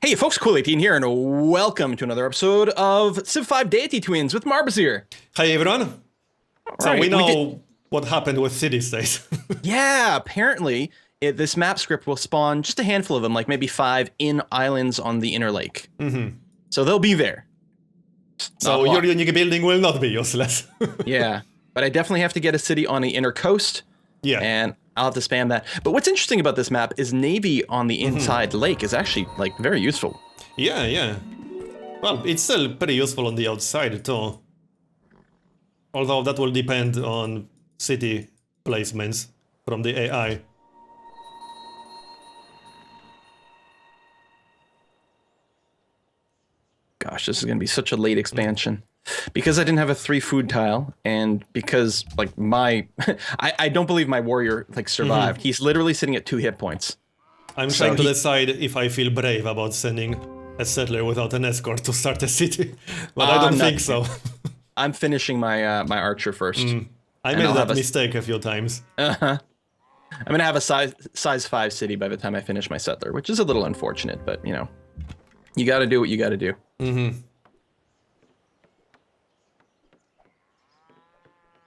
Hey folks, Cool18 here, and welcome to another episode of Civ 5 Deity Twins with Marbozir. Hi everyone. So we know what happened with city-states. Yeah, apparently this map script will spawn just a handful of them, like maybe 5 in islands on the inner lake. So they'll be there. So your unique building will not be useless. Yeah, but I definitely have to get a city on the inner coast. Yeah. And I'll have to spam that. But what's interesting about this map is navy on the inside lake is actually like very useful. Yeah, yeah. Well, it's still pretty useful on the outside too. Although that will depend on city placements from the AI. Gosh, this is going to be such a late expansion. Because I didn't have a 3 food tile, and because like my, I don't believe my warrior like survived. He's literally sitting at 2 hit points. I'm trying to decide if I feel brave about sending a settler without an escort to start a city, but I don't think so. I'm finishing my my archer first. I made that mistake a few times. I'm gonna have a size 5 city by the time I finish my settler, which is a little unfortunate, but you know, you got to do what you got to do.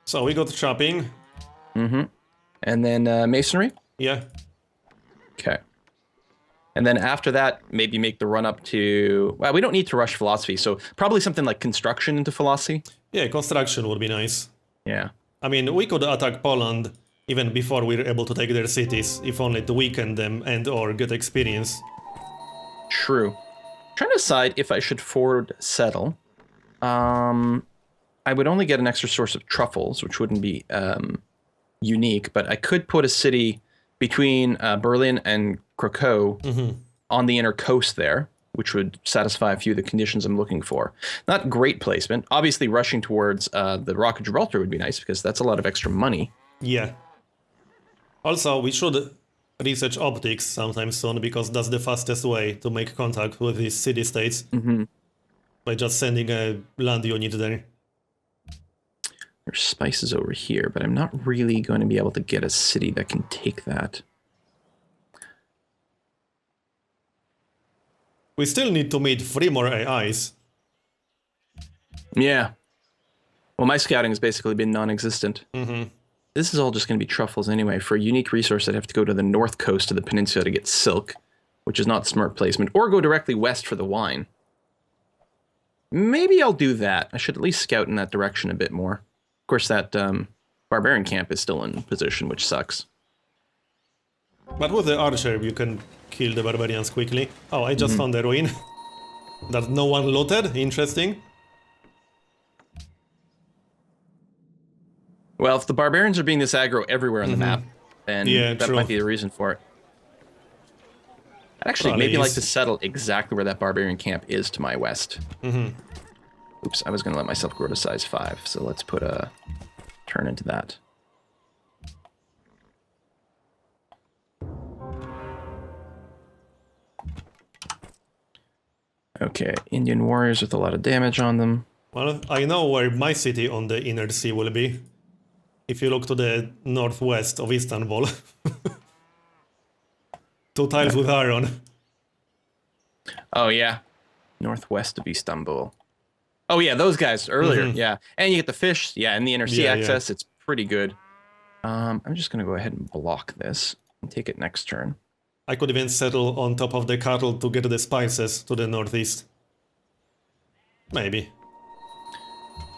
So we got shopping. And then masonry. Yeah. Okay. And then after that, maybe make the run up to... Well, we don't need to rush philosophy, so probably something like construction into philosophy. Yeah, construction would be nice. Yeah. I mean, we could attack Poland even before we're able to take their cities, if only to weaken them and or get experience. True. I'm trying to decide if I should forward settle. I would only get an extra source of truffles, which wouldn't be unique, but I could put a city between Berlin and Krakow on the inner coast there, which would satisfy a few of the conditions I'm looking for. Not great placement. Obviously, rushing towards the Rock of Gibraltar would be nice, because that's a lot of extra money. Yeah. Also, we should research optics sometime soon, because that's the fastest way to make contact with these city-states. By just sending a land unit there. There's spices over here, but I'm not really going to be able to get a city that can take that. We still need to meet 3 more AIs. Yeah. Well, my scouting has basically been non-existent. This is all just going to be truffles anyway. For a unique resource, I'd have to go to the north coast of the peninsula to get silk, which is not smart placement, or go directly west for the wine. Maybe I'll do that. I should at least scout in that direction a bit more. Of course, that barbarian camp is still in position, which sucks. But with the archer, you can kill the barbarians quickly. Oh, I just found a ruin that no one looted. Interesting. Well, if the barbarians are being this aggro everywhere on the map, then that might be the reason for it. I'd actually maybe like to settle exactly where that barbarian camp is to my west. Oops, I was going to let myself grow to size 5, so let's put a turn into that. Okay, Indian warriors with a lot of damage on them. Well, I know where my city on the inner sea will be. If you look to the northwest of Istanbul. 2 tiles with iron. Oh, yeah. Northwest of Istanbul. Oh, yeah, those guys earlier. Yeah. And you get the fish. Yeah, and the inner sea access. It's pretty good. I'm just going to go ahead and block this and take it next turn. I could even settle on top of the cattle to get the spices to the northeast. Maybe.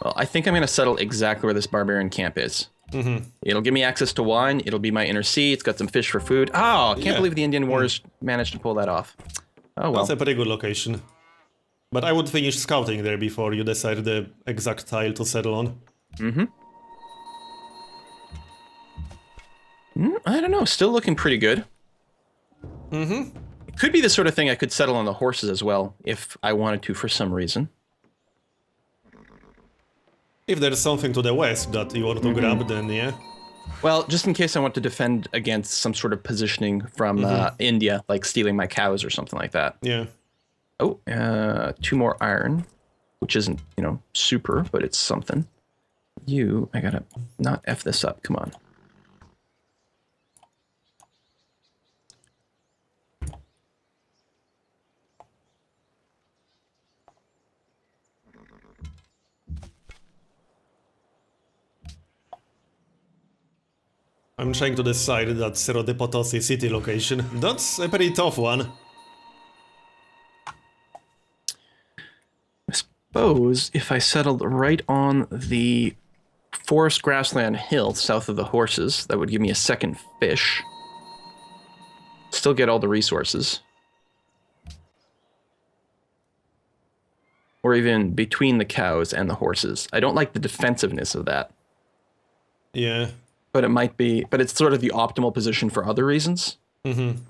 Well, I think I'm going to settle exactly where this barbarian camp is. It'll give me access to wine. It'll be my inner sea. It's got some fish for food. Oh, I can't believe the Indian warriors managed to pull that off. Oh, well. That's a pretty good location. But I would finish scouting there before you decide the exact tile to settle on. I don't know. Still looking pretty good. It could be the sort of thing I could settle on the horses as well, if I wanted to for some reason. If there's something to the west that you want to grab, then yeah. Well, just in case I want to defend against some sort of positioning from India, like stealing my cows or something like that. Yeah. Oh, 2 more iron, which isn't, you know, super, but it's something. I gotta not F this up, come on. I'm trying to decide that Cerro de Potosi city location. That's a pretty tough one. I suppose if I settled right on the forest grassland hill south of the horses, that would give me a second fish. Still get all the resources. Or even between the cows and the horses. I don't like the defensiveness of that. Yeah. But it might be, but it's sort of the optimal position for other reasons. Mm-hmm.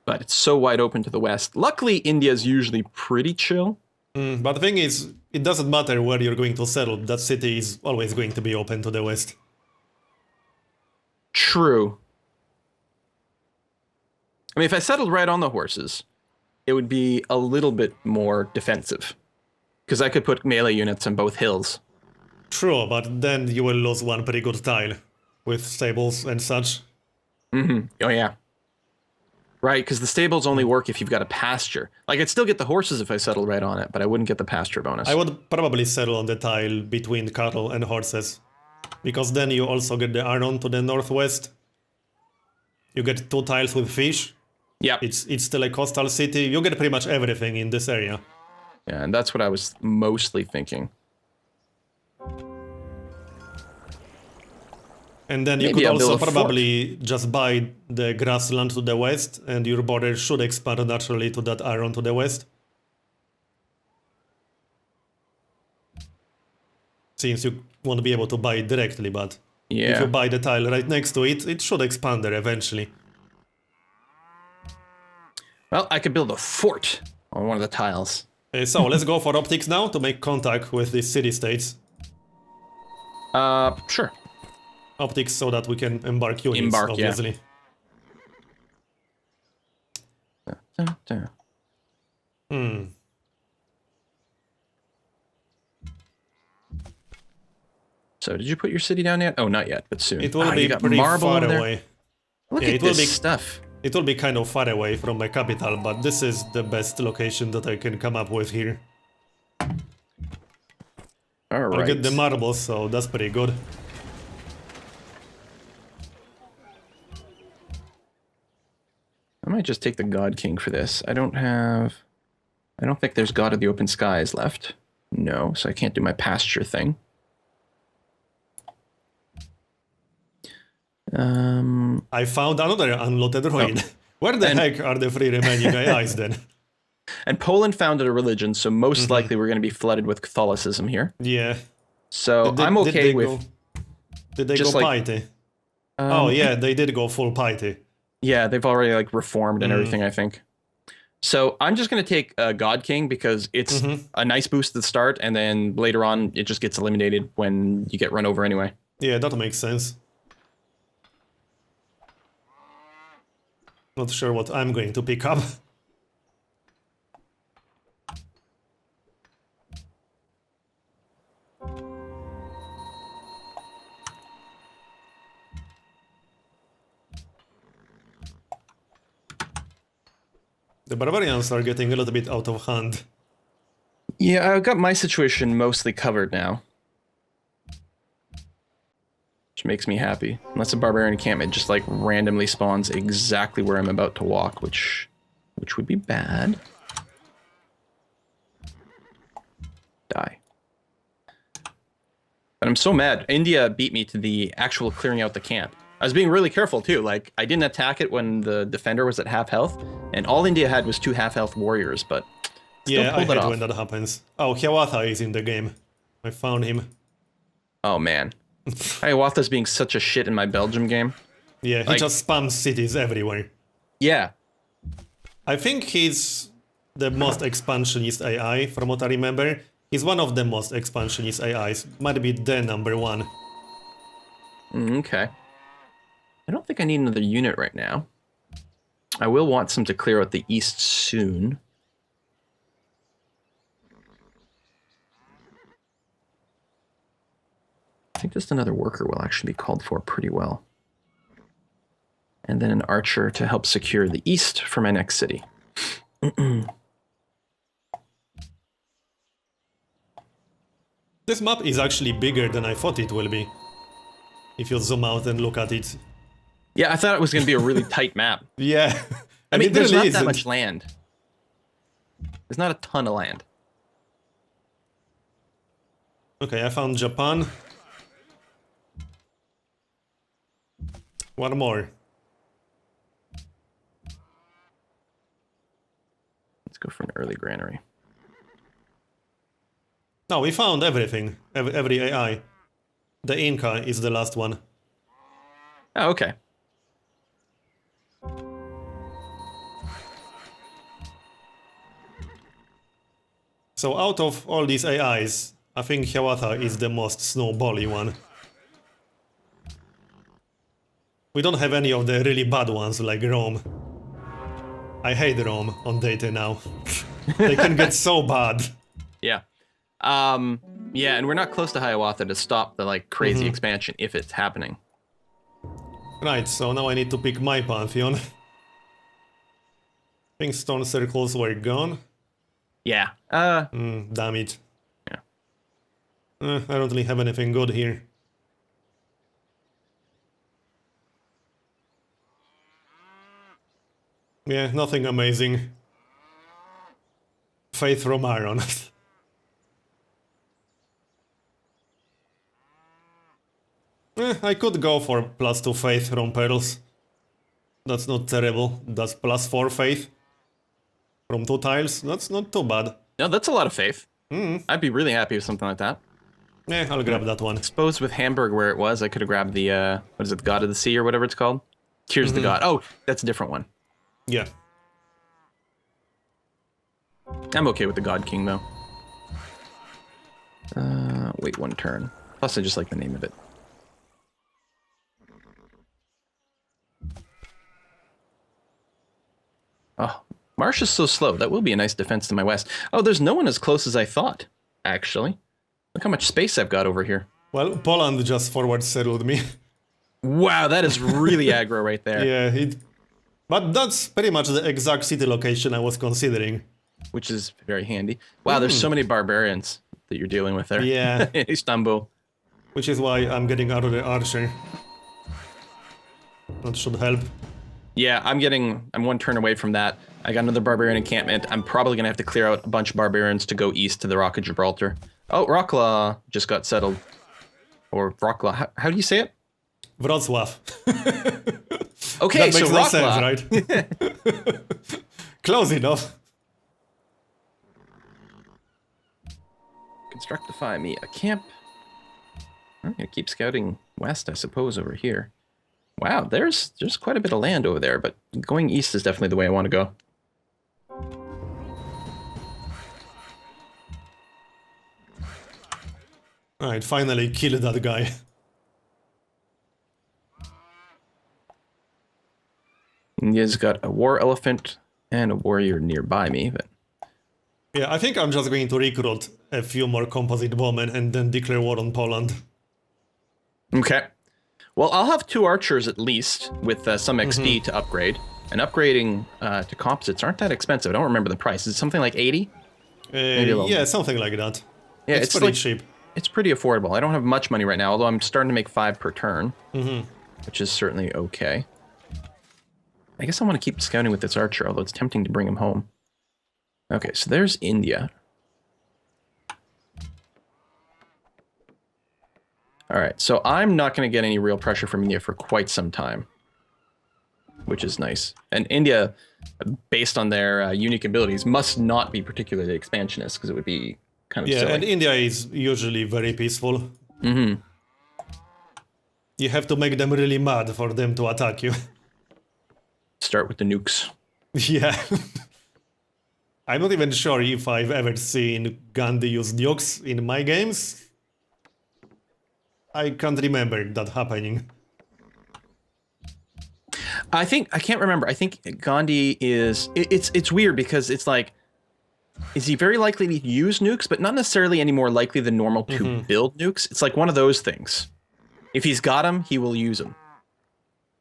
But it's so wide open to the west. Luckily, India's usually pretty chill. But the thing is, it doesn't matter where you're going to settle, that city is always going to be open to the west. True. I mean, if I settled right on the horses, it would be a little bit more defensive. Because I could put melee units on both hills. True, but then you will lose one pretty good tile with stables and such. Mm-hmm. Oh, yeah. Right, because the stables only work if you've got a pasture. Like, I'd still get the horses if I settled right on it, but I wouldn't get the pasture bonus. I would probably settle on the tile between cattle and horses. Because then you also get the iron to the northwest. You get 2 tiles with fish. Yeah. It's still a coastal city. You get pretty much everything in this area. Yeah, and that's what I was mostly thinking. And then Maybe you I'll could build also a probably just buy the grassland to the west, and your border should expand naturally to that iron to the west. Since you won't be able to buy it directly, but Yeah. if you buy the tile right next to it, it should expand there eventually. Well, I could build a fort on one of the tiles. So let's go for optics now to make contact with these city-states. Sure. Optics so that we can embark units, obviously. Yeah. So, did you put your city down yet? Oh, not yet, but soon. It will you be got pretty marble far over there. away. Look Yeah, at it will this be- stuff. It will be kind of far away from my capital, but this is the best location that I can come up with here. All right. I'll get the marbles, so that's pretty good. I might just take the God King for this. I don't think there's God of the Open Skies left. No, so I can't do my pasture thing. I found another unloaded ruin. Oh. Where the heck are the 3 remaining AIs then? And Poland founded a religion, so most likely we're going to be flooded with Catholicism here. Yeah. So I'm okay with... Did they just go like- piety? Oh yeah, they did go full piety. Yeah, they've already like reformed and everything, I think. So I'm just going to take God King because it's a nice boost at the start, and then later on it just gets eliminated when you get run over anyway. Yeah, that makes sense. Not sure what I'm going to pick up. The barbarians are getting a little bit out of hand. Yeah, I've got my situation mostly covered now. Which makes me happy. Unless a barbarian encampment just like randomly spawns exactly where I'm about to walk, which would be bad. Die. But I'm so mad. India beat me to the actual clearing out the camp. I was being really careful too. Like, I didn't attack it when the defender was at half health, and all India had was 2 half-health warriors, but still Yeah, I pulled it hate off. when that happens. Oh, Hiawatha is in the game. I found him. Oh man. Hiawatha's being such a shit in my Belgium game. Yeah, he Like- just spams cities everywhere. Yeah. I think he's the most expansionist AI, from what I remember. He's one of the most expansionist AIs. Might be the number 1. Okay. I don't think I need another unit right now. I will want some to clear out the east soon. I think just another worker will actually be called for pretty well. And then an archer to help secure the east for my next city. This map is actually bigger than I thought it will be. if you zoom out and look at it. Yeah, I thought it was going to be a really tight map. Yeah. I mean, it there's really not isn't. that much land. There's not a ton of land. Okay, I found Japan. One more. Let's go for an early granary. No, we found everything. Every AI. The Inca is the last one. Oh, okay. So out of all these AIs, I think Hiawatha is the most snowbally one. We don't have any of the really bad ones like Rome. I hate Rome on Deity now. They can get so bad. Yeah. Yeah, and we're not close to Hiawatha to stop the like crazy expansion if it's happening. Right, so now I need to pick my Pantheon. I think stone circles were gone. Yeah. Damn it. Yeah. I don't really have anything good here. Yeah, nothing amazing. Faith from Iron. I could go for +2 faith from Pearls. That's not terrible. That's +4 faith from 2 tiles. That's not too bad. No, that's a lot of faith. I'd be really happy with something like that. Yeah, I'll grab that one. I suppose with Hamburg where it was, I could have grabbed the, what is it, the God of the Sea or whatever it's called? Tears of the God. Oh, that's a different one. Yeah. I'm okay with the God King, though. Wait one turn. Plus, I just like the name of it. Oh, Marsh is so slow. That will be a nice defense to my west. Oh, there's no one as close as I thought, actually. Look how much space I've got over here. Well, Poland just forward settled me. Wow, that is really aggro right there. Yeah, but that's pretty much the exact city location I was considering. Which is very handy. Wow, there's so many barbarians that you're dealing with there. Yeah. In Istanbul. Which is why I'm getting out of the archer. That should help. Yeah, I'm one turn away from that. I got another barbarian encampment. I'm probably gonna have to clear out a bunch of barbarians to go east to the Rock of Gibraltar. Oh, Wroclaw just got settled. Or Wroclaw, how do you say it? Wrocław. Okay, that so makes no Wroclaw. sense, right? Close enough. Constructify me a camp. I'm gonna keep scouting west, I suppose, over here. Wow, there's quite a bit of land over there, but going east is definitely the way I want to go. Alright, finally killed that guy. India's got a war elephant and a warrior nearby me, but Yeah, I think I'm just going to recruit a few more composite bowmen and then declare war on Poland. okay. Well, I'll have 2 archers at least with some XP to upgrade. And upgrading to composites aren't that expensive. I don't remember the price. Is it something like 80? Maybe a little Yeah, bit. something like that. Yeah, it's pretty like, cheap. It's pretty affordable. I don't have much money right now, although I'm starting to make 5 per turn, which is certainly okay. I guess I want to keep scouting with this archer, although it's tempting to bring him home. Okay, so there's India. All right, so I'm not going to get any real pressure from India for quite some time, which is nice. And India, based on their unique abilities, must not be particularly expansionist, because it would be kind of silly. And India is usually very peaceful. You have to make them really mad for them to attack you. Start with the nukes. Yeah. I'm not even sure if I've ever seen Gandhi use nukes in my games. I can't remember that happening. I can't remember. I think Gandhi is, it's weird because it's like, is he very likely to use nukes, but not necessarily any more likely than normal to build nukes? It's like one of those things. If he's got them, he will use them.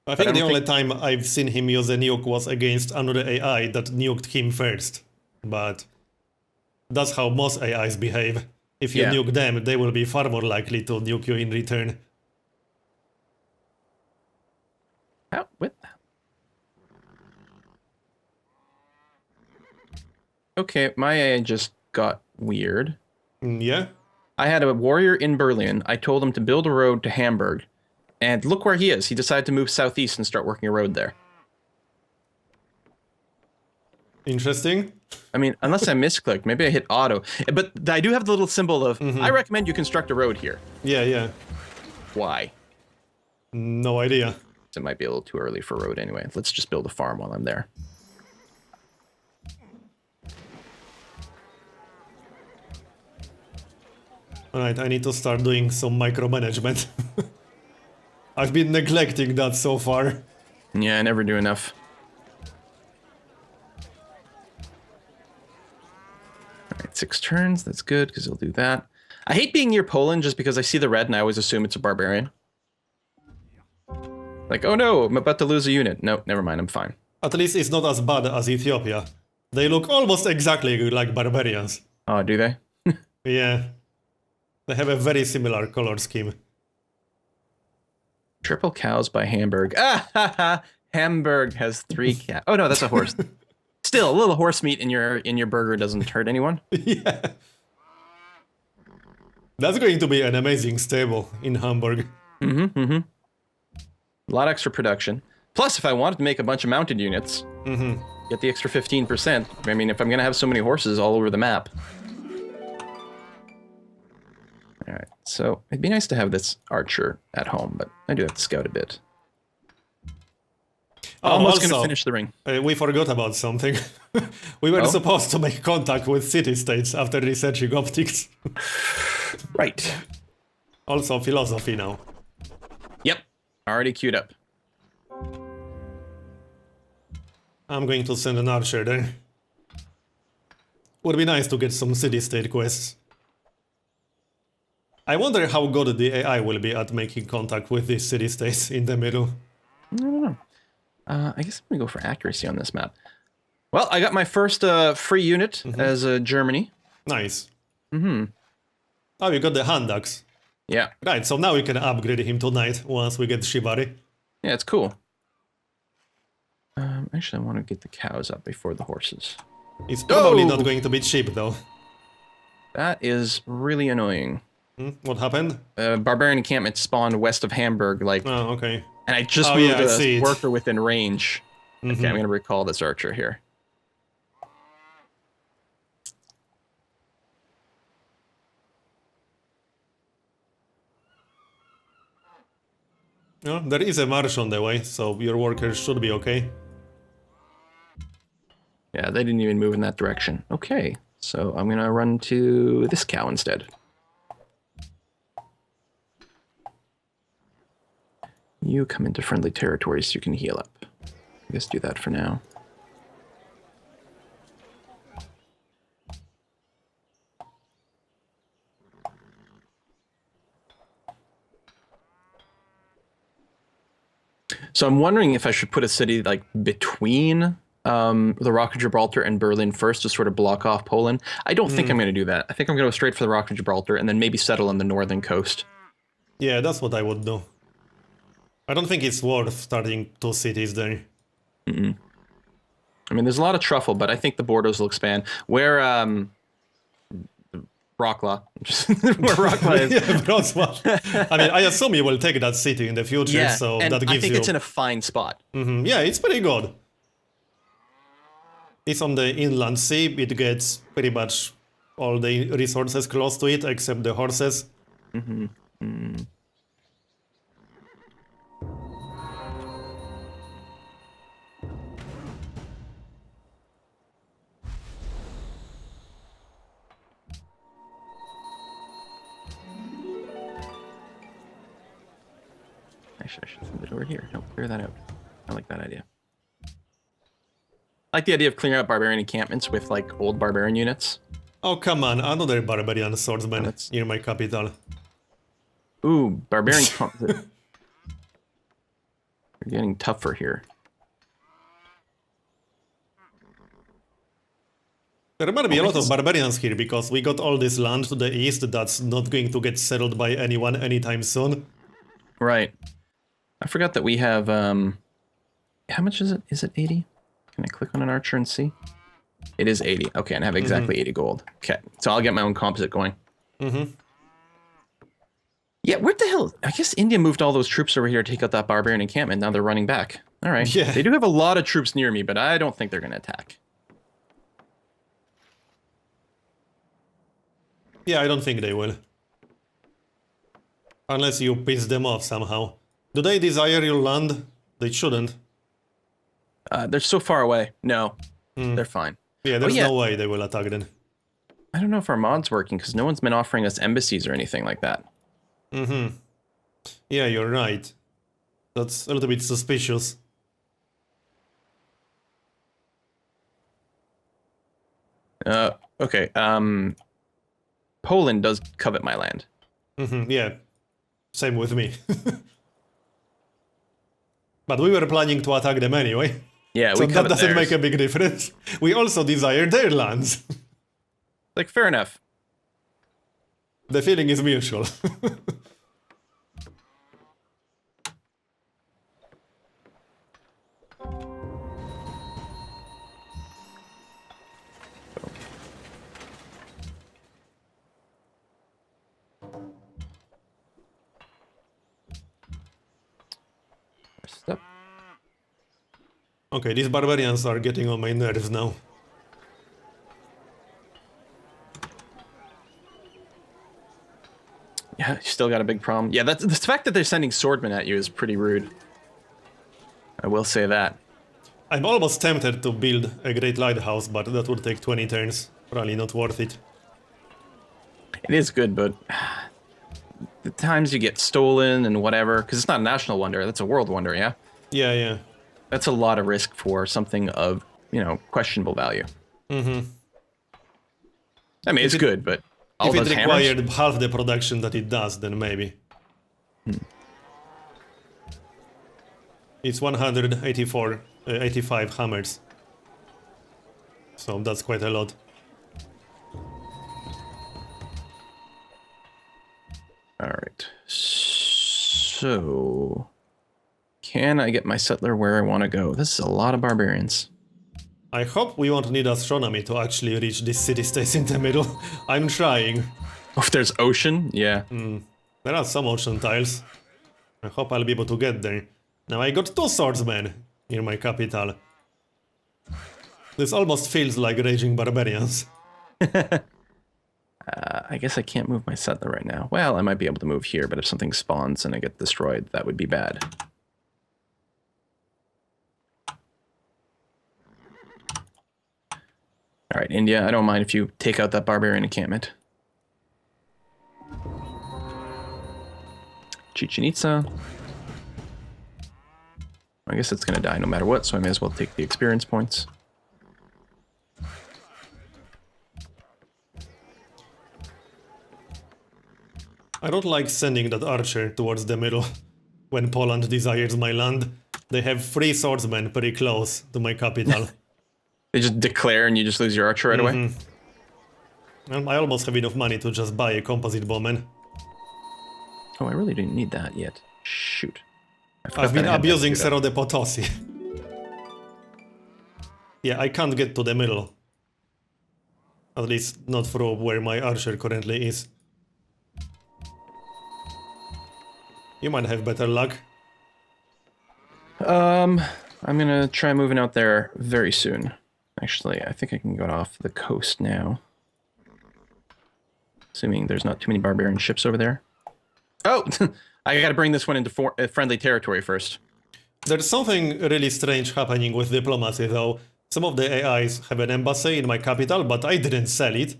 I think the only time I've seen him use a nuke was against another AI that nuked him first. But that's how most AIs behave. If you nuke them, they will be far more likely to nuke you in return. How? What? Okay, my AI just got weird. Yeah? I had a warrior in Berlin. I told him to build a road to Hamburg. And look where he is. He decided to move southeast and start working a road there. Interesting. I mean, unless I misclicked, maybe I hit auto. But I do have the little symbol of, I recommend you construct a road here. Yeah, yeah. Why? No idea. It might be a little too early for a road anyway. Let's just build a farm while I'm there. Alright, I need to start doing some micromanagement. I've been neglecting that so far. Yeah, I never do enough. Alright, 6 turns. That's good, because he'll do that. I hate being near Poland just because I see the red and I always assume it's a barbarian. Like, oh no, I'm about to lose a unit. No, never mind, I'm fine. At least it's not as bad as Ethiopia. They look almost exactly like barbarians. Oh, do they? Yeah. They have a very similar color scheme. Triple cows by Hamburg. Ah, ha, ha. Hamburg has 3 cows. Oh no, that's a horse. Still, a little horse meat in your burger doesn't hurt anyone. Yeah. That's going to be an amazing stable in Hamburg. Mm-hmm, mm-hmm. A lot of extra production. Plus, if I wanted to make a bunch of mounted units, get the extra 15%. I mean, if I'm going to have so many horses all over the map. All right, so it'd be nice to have this archer at home, but I do have to scout a bit. Oh, Almost going to also, finish the ring. We forgot about something. We were supposed to make contact with city-states after researching optics. Right. Also philosophy now. Yep, already queued up. I'm going to send an archer there. Would be nice to get some city-state quests. I wonder how good the AI will be at making contact with these city-states in the middle. I don't know. I guess I'm going to go for accuracy on this map. Well, I got my first free unit as Germany. Nice. Mm-hmm. Oh, you got the hand axe. Yeah. Right, so now we can upgrade him to knight once we get Shibari. Yeah, it's cool. Actually, I want to get the cows up before the horses. It's probably not going to be cheap, though. That is really annoying. What happened? Barbarian encampment spawned west of Hamburg, like... Oh, okay. And I just moved a worker within range. Okay, I'm going to recall this archer here. Oh, there is a marsh on the way, so your workers should be okay. Yeah, they didn't even move in that direction. Okay, so I'm going to run to this cow instead. You come into friendly territory so you can heal up. I guess do that for now. So I'm wondering if I should put a city like between the Rock of Gibraltar and Berlin first to sort of block off Poland. I don't think I'm going to do that. I think I'm going to go straight for the Rock of Gibraltar and then maybe settle on the northern coast. Yeah, that's what I would do. I don't think it's worth starting 2 cities there. I mean, there's a lot of truffle, but I think the borders will expand. Where Wrocław, where Wrocław is. Yeah, Wrocław. I mean, I assume you will take that city in the future, Yeah, so and that gives you... I think it's in a fine spot. Yeah, it's pretty good. It's on the inland sea. It gets pretty much all the resources close to it, except the horses. Actually, I should send it over here. No, clear that out. I like that idea. I like the idea of clearing out barbarian encampments with like old barbarian units. Oh, come on, another barbarian swordsman near my capital. Ooh, barbarian... They're getting tougher here. There might be a lot of barbarians here, because we got all this land to the east that's not going to get settled by anyone anytime soon. Right. I forgot that we have How much is it? Is it 80? Can I click on an archer and see? It is 80. Okay, and I have exactly 80 gold. Okay, so I'll get my own composite going. Yeah, where the hell? I guess India moved all those troops over here to take out that barbarian encampment. Now they're running back. All right. Yeah. They do have a lot of troops near me, but I don't think they're going to attack. Yeah, I don't think they will. Unless you piss them off somehow. Do they desire your land? They shouldn't. They're so far away. No, they're fine. Yeah, there's no way they will attack then. I don't know if our mod's working because no one's been offering us embassies or anything like that. Yeah, you're right. That's a little bit suspicious. Okay. Poland does covet my land. Yeah, same with me. But we were planning to attack them anyway. Yeah, so we that doesn't theirs. make a big difference. We also desire their lands. Like, fair enough. The feeling is mutual. Step. Okay, these barbarians are getting on my nerves now. Yeah, you still got a big problem. Yeah, that's the fact that they're sending swordmen at you is pretty rude. I will say that. I'm almost tempted to build a great lighthouse, but that would take 20 turns. Probably not worth it. It is good, but the times you get stolen and whatever, because it's not a national wonder, that's a world wonder, yeah? Yeah, yeah. That's a lot of risk for something of, you know, questionable value. I mean, it's good, but all if those it hammers... required half the production that it does, then maybe. It's 85 hammers. So that's quite a lot. Alright. So... Can I get my settler where I want to go? This is a lot of barbarians. I hope we won't need astronomy to actually reach this city-states in the middle. I'm trying. Oh, if there's ocean? Yeah. There are some ocean tiles. I hope I'll be able to get there. Now I got 2 swordsmen in my capital. This almost feels like raging barbarians. I guess I can't move my settler right now. Well, I might be able to move here, but if something spawns and I get destroyed, that would be bad. Alright, India, I don't mind if you take out that barbarian encampment. Chichen Itza. I guess it's going to die no matter what, so I may as well take the experience points. I don't like sending that archer towards the middle when Poland desires my land. They have 3 swordsmen pretty close to my capital. They just declare and you just lose your archer right away? I almost have enough money to just buy a composite bowman. Oh, I really didn't need that yet. Shoot. I've been abusing Cerro de Potosi. Yeah, I can't get to the middle. At least not from where my archer currently is. You might have better luck. I'm gonna try moving out there very soon. Actually, I think I can go off the coast now. Assuming there's not too many barbarian ships over there. Oh! I gotta bring this one into friendly territory first. There's something really strange happening with diplomacy, though. Some of the AIs have an embassy in my capital, but I didn't sell it.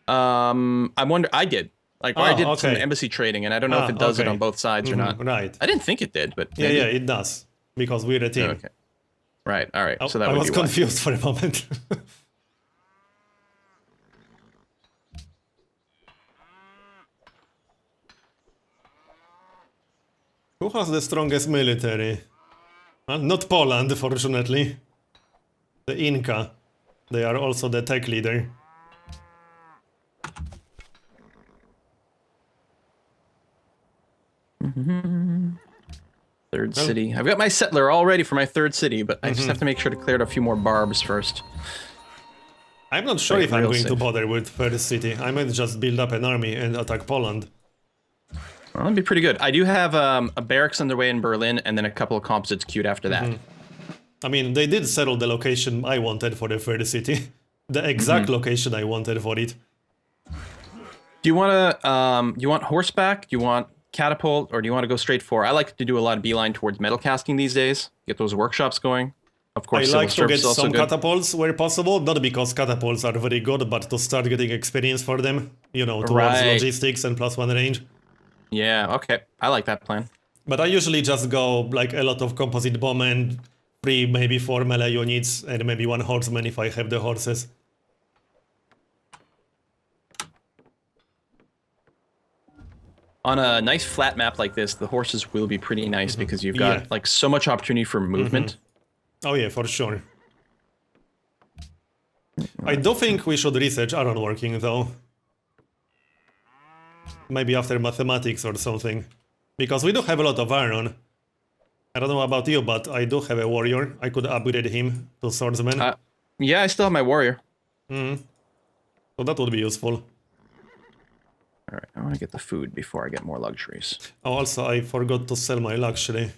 I wonder... I did. Like, I did some okay. embassy trading, and I don't know if it does it on both sides or not. Right. I didn't think it did, but Yeah, maybe. yeah, it does. Because we're a team. Okay. Right, alright. So that I would was be why. confused for a moment. Who has the strongest military? Well, not Poland, fortunately. The Inca. They are also the tech leader. Third city. I've got my settler all ready for my third city, but I just have to make sure to clear out a few more barbs first. I'm not sure Like, if I'm real going to safe. bother with third city. I might just build up an army and attack Poland. Well, that'd be pretty good. I do have a barracks underway in Berlin, and then a couple of composites queued after that. I mean, they did settle the location I wanted for the third city. The exact location I wanted for it. Do you want to? You want horseback? Do you want catapult, or do you want to go straight for? I like to do a lot of beeline towards metal casting these days. Get those workshops going. Of course, I civil like to service get is also some good. catapults where possible, not because catapults are very good, but to start getting experience for them, you know, towards Right. logistics and +1 range. Yeah. Okay. I like that plan. But I usually just go like a lot of composite bomb and 3, maybe 4 melee units, and maybe 1 horseman if I have the horses. On a nice flat map like this, the horses will be pretty nice because you've got like so much opportunity for movement. Oh yeah, for sure. I do think we should research iron working though. Maybe after mathematics or something. Because we do have a lot of iron. I don't know about you, but I do have a warrior. I could upgrade him to swordsman. Yeah, I still have my warrior. So that would be useful. All right, I want to get the food before I get more luxuries. Oh, also, I forgot to sell my luxury.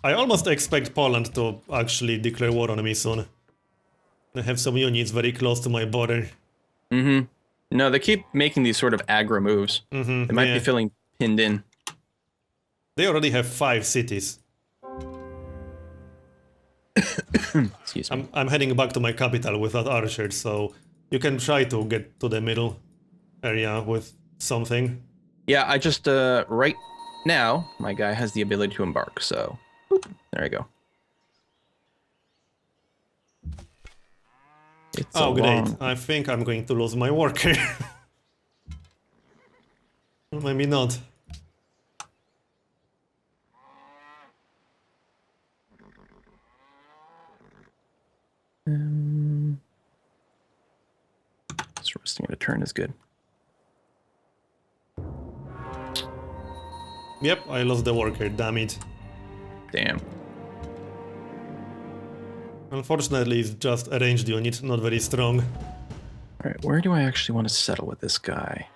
I almost expect Poland to actually declare war on me soon. I have some units very close to my border. No, they keep making these sort of aggro moves. They might be feeling pinned in. They already have 5 cities. Excuse me. I'm heading back to my capital without archers, so you can try to get to the middle area with something. Yeah, I just, right now, my guy has the ability to embark, so boop, there you go. It's Oh, great. long... I think I'm going to lose my worker. Maybe not. This resting at a turn is good. Yep, I lost the worker, damn it. Damn. Unfortunately, it's just a ranged unit, not very strong. All right, where do I actually want to settle with this guy?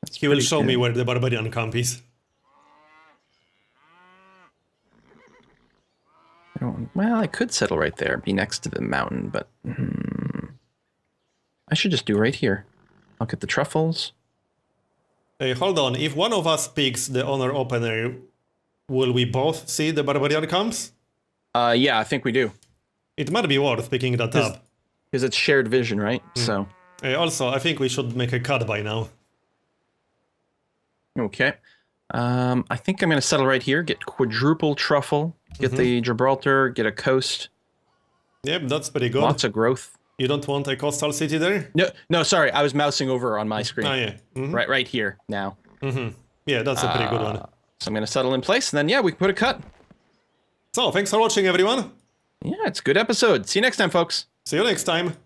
That's He will pretty show me good. where the barbarian camp is. Well, I could settle right there, be next to the mountain, but I should just do right here. I'll get the truffles. Hey, hold on. If one of us picks the honor opener, will we both see the barbarian camps? Yeah, I think we do. It might be worth picking that up. Because it's shared vision, right? So, Hey, also, I think we should make a cut by now. okay. I think I'm going to settle right here, get quadruple truffle, get the Gibraltar, get a coast. Yep, that's pretty good. Lots of growth. You don't want a coastal city there? No, sorry. I was mousing over on my screen. Ah, yeah. Right here now. Yeah, that's a pretty good one. So I'm going to settle in place, and then, yeah, we can put a cut. So, thanks for watching, everyone. Yeah, it's a good episode. See you next time, folks. See you next time.